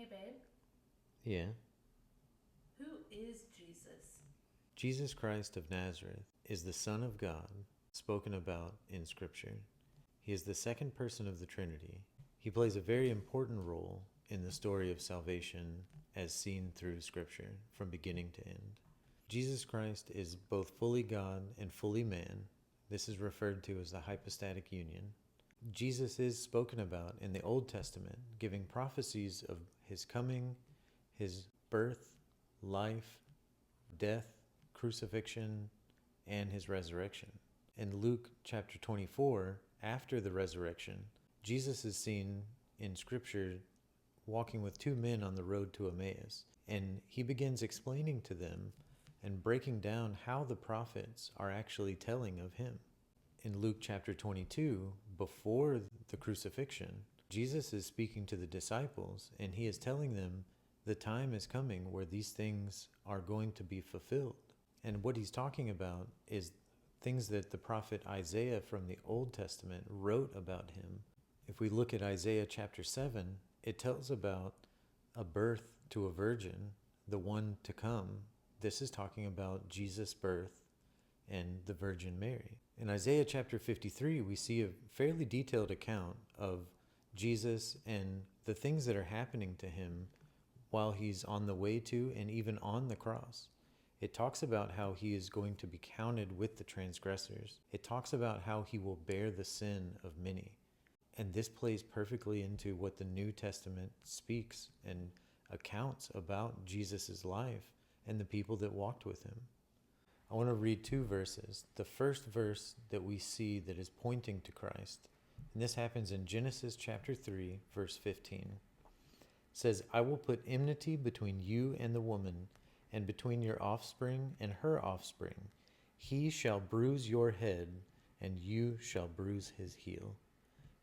babe, Yeah. who is Jesus? Jesus Christ of Nazareth is the Son of God, spoken about in Scripture. He is the second person of the Trinity. He plays a very important role in the story of salvation as seen through Scripture from beginning to end. Jesus Christ is both fully God and fully man. This is referred to as the hypostatic union. Jesus is spoken about in the Old Testament, giving prophecies of his coming, his birth, life, death, crucifixion, and his resurrection. In Luke chapter 24, after the resurrection, Jesus is seen in Scripture walking with two men on the road to Emmaus, and he begins explaining to them and breaking down how the prophets are actually telling of him. In Luke chapter 22, before the crucifixion, Jesus is speaking to the disciples, and he is telling them the time is coming where these things are going to be fulfilled. And what he's talking about is things that the prophet Isaiah from the Old Testament wrote about him. If we look at Isaiah chapter 7, it tells about a birth to a virgin, the one to come. This is talking about Jesus' birth and the Virgin Mary. In Isaiah chapter 53, we see a fairly detailed account of Jesus and the things that are happening to him while he's on the way to and even on the cross. It talks about how he is going to be counted with the transgressors. It talks about how he will bear the sin of many. And this plays perfectly into what the New Testament speaks and accounts about Jesus' life and the people that walked with him. I want to read two verses. The first verse that we see that is pointing to Christ, and this happens in Genesis chapter 3, verse 15, says, "I will put enmity between you and the woman, and between your offspring and her offspring. He shall bruise your head, and you shall bruise his heel."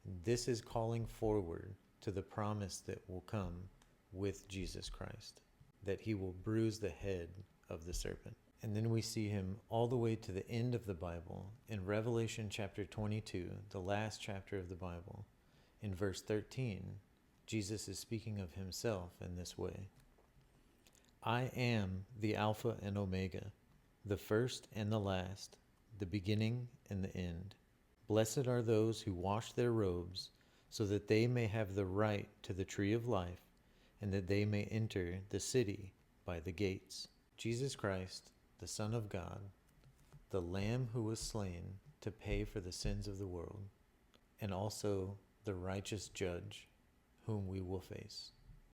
This is calling forward to the promise that will come with Jesus Christ, that he will bruise the head of the serpent. And then we see him all the way to the end of the Bible in Revelation chapter 22, the last chapter of the Bible. In verse 13, Jesus is speaking of himself in this way. "I am the Alpha and Omega, the first and the last, the beginning and the end. Blessed are those who wash their robes, so that they may have the right to the tree of life, and that they may enter the city by the gates." Jesus Christ, the Son of God, the Lamb who was slain to pay for the sins of the world, and also the righteous judge whom we will face.